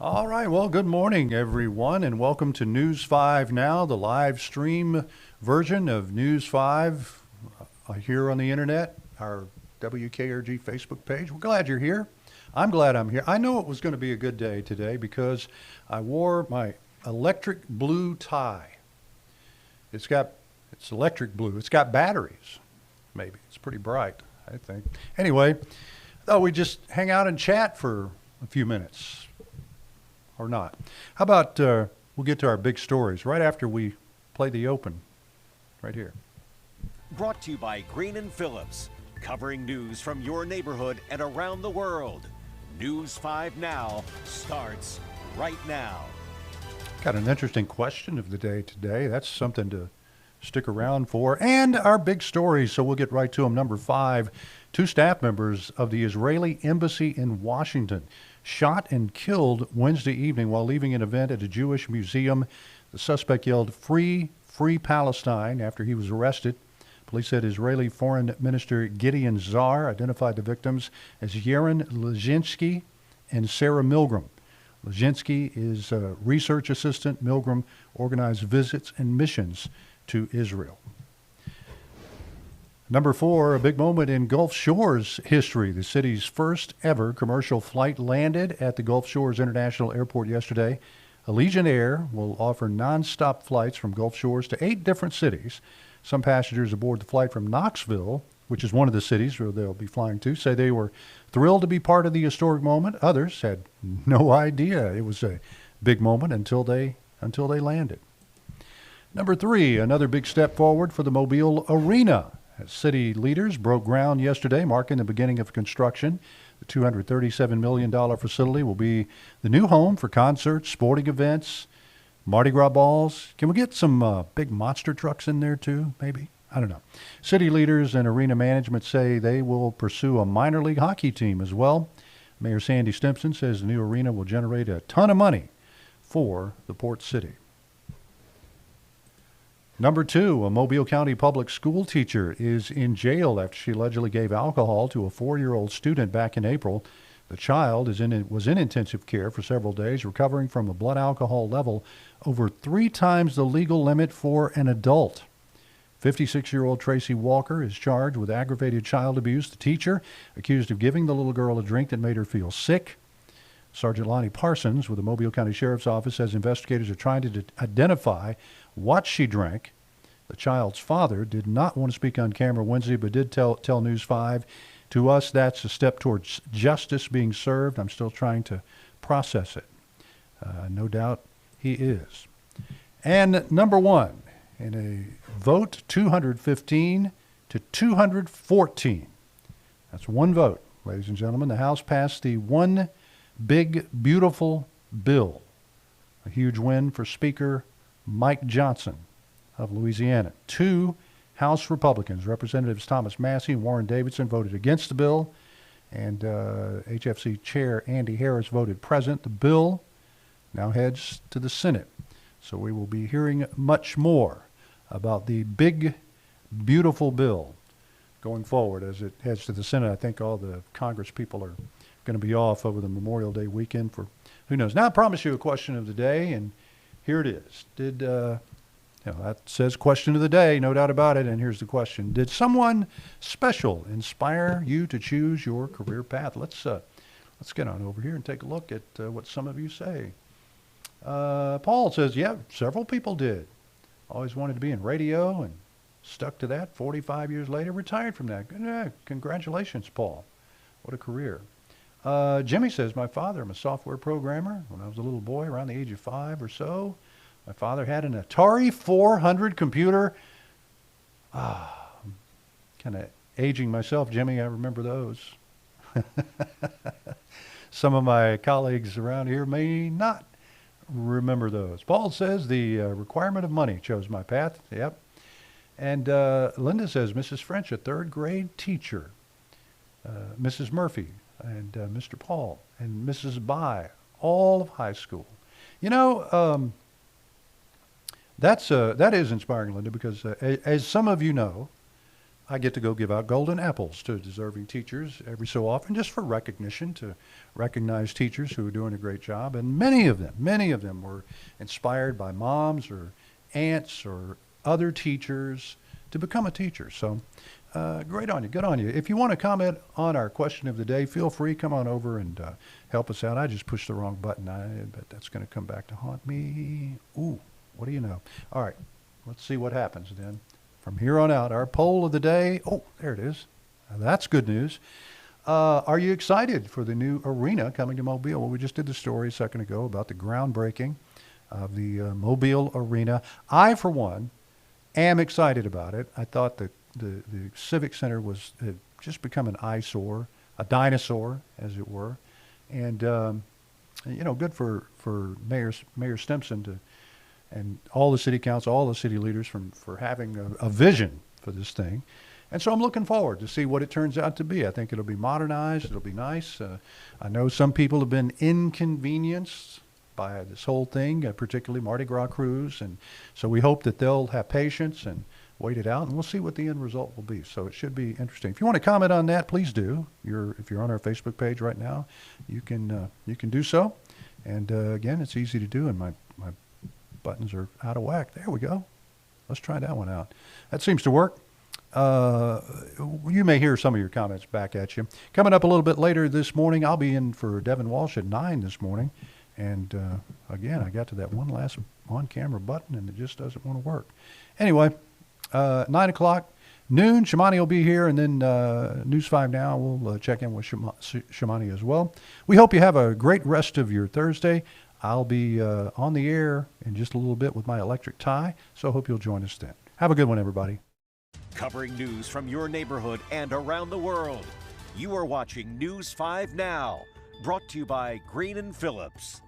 All right. Well, good morning, everyone, and welcome to News 5 Now, the live stream version of News 5 here on the internet, our WKRG Facebook page. We're glad you're here. I'm glad I'm here. I know it was going to be a good day today because I wore my electric blue tie. It's electric blue. It's got batteries. Maybe. It's pretty bright, I think. Anyway, I thought we'd just hang out and chat for a few minutes. Or not. How about we'll get to our big stories right after we play the open right here. Brought to you by Green and Phillips, covering news from your neighborhood and around the world. News 5 Now starts right now. Got an interesting question of the day today. That's something to stick around for. And our big stories, so we'll get right to them. Number 5, 2 staff members of the Israeli embassy in Washington shot and killed Wednesday evening while leaving an event at a Jewish museum. The suspect yelled, "Free, free Palestine," after he was arrested. Police said Israeli Foreign Minister Gideon Zar identified the victims as Yaron Lejinsky and Sarah Milgram. Lejinsky is a research assistant. Milgram organized visits and missions to Israel. Number 4, a big moment in Gulf Shores history. The city's first ever commercial flight landed at the Gulf Shores International Airport yesterday. Allegiant Air will offer nonstop flights from Gulf Shores to 8 different cities. Some passengers aboard the flight from Knoxville, which is one of the cities where they'll be flying to, say they were thrilled to be part of the historic moment. Others had no idea it was a big moment until they landed. Number 3, another big step forward for the Mobile Arena. City leaders broke ground yesterday, marking the beginning of construction. The $237 million facility will be the new home for concerts, sporting events, Mardi Gras balls. Can we get some big monster trucks in there too, maybe? I don't know. City leaders and arena management say they will pursue a minor league hockey team as well. Mayor Sandy Stimpson says the new arena will generate a ton of money for the port city. Number 2, a Mobile County public school teacher is in jail after she allegedly gave alcohol to a 4-year-old student back in April. The child was in intensive care for several days, recovering from a blood alcohol level over 3 times the legal limit for an adult. 56-year-old Tracy Walker is charged with aggravated child abuse. The teacher accused of giving the little girl a drink that made her feel sick. Sergeant Lonnie Parsons with the Mobile County Sheriff's Office says investigators are trying to identify what she drank. The child's father did not want to speak on camera Wednesday, but did tell News 5, "To us, that's a step towards justice being served. I'm still trying to process it." No doubt he is. And number 1, in a vote 215 to 214. That's one vote, ladies and gentlemen. The House passed the One Big Beautiful Bill, a huge win for Speaker Mike Johnson of Louisiana. 2 House Republicans, Representatives Thomas Massey and Warren Davidson, voted against the bill, and HFC Chair Andy Harris voted present. The bill now heads to the Senate, so we will be hearing much more about the big, beautiful bill going forward as it heads to the Senate. I think all the Congress people are going to be off over the Memorial Day weekend for who knows. Now I promise you a question of the day, and here it is. That says question of the day, no doubt about it, and here's the question. Did someone special inspire you to choose your career path? Let's get on over here and take a look at what some of you say. Paul says, yeah, several people did. Always wanted to be in radio and stuck to that. 45 years later, retired from that. Congratulations, Paul. What a career. Jimmy says, my father, I'm a software programmer. When I was a little boy, around the age of 5 or so, my father had an Atari 400 computer. Kind of aging myself, Jimmy. I remember those. Some of my colleagues around here may not remember those. Paul says the requirement of money chose my path. Yep. And Linda says, Mrs. French, a 3rd grade teacher. Mrs. Murphy and Mr. Paul and Mrs. Bai, all of high school. You know, that is inspiring, Linda, because as some of you know, I get to go give out golden apples to deserving teachers every so often, just for recognition, to recognize teachers who are doing a great job. And many of them were inspired by moms or aunts or other teachers to become a teacher. So great on you. Good on you. If you want to comment on our question of the day, feel free. Come on over and help us out. I just pushed the wrong button. I bet that's going to come back to haunt me. Ooh, what do you know? All right, let's see what happens then. From here on out, our poll of the day. Oh, there it is. Now, that's good news. Are you excited for the new arena coming to Mobile? Well, we just did the story a second ago about the groundbreaking of the Mobile Arena. I, for one, am excited about it. I thought that the Civic Center had just become an eyesore, a dinosaur, as it were. And, good for Mayor Stimson and all the city council, all the city leaders for having a vision for this thing. And so I'm looking forward to see what it turns out to be. I think it'll be modernized. It'll be nice. I know some people have been inconvenienced by this whole thing, particularly Mardi Gras crews. And so we hope that they'll have patience and wait it out, and we'll see what the end result will be. So it should be interesting. If you want to comment on that, please do. If you're on our Facebook page right now, you can do so. And again, it's easy to do, and my buttons are out of whack. There we go. Let's try that one out. That seems to work. You may hear some of your comments back at you. Coming up a little bit later this morning, I'll be in for Devin Walsh at 9 this morning. And again, I got to that one last on-camera button, and it just doesn't want to work. Anyway, 9 o'clock, noon, Shamani will be here, and then News 5 Now, we'll check in with Shamani as well. We hope you have a great rest of your Thursday. I'll be on the air in just a little bit with my electric tie, so I hope you'll join us then. Have a good one, everybody. Covering news from your neighborhood and around the world. You are watching News 5 Now, brought to you by Green & Phillips.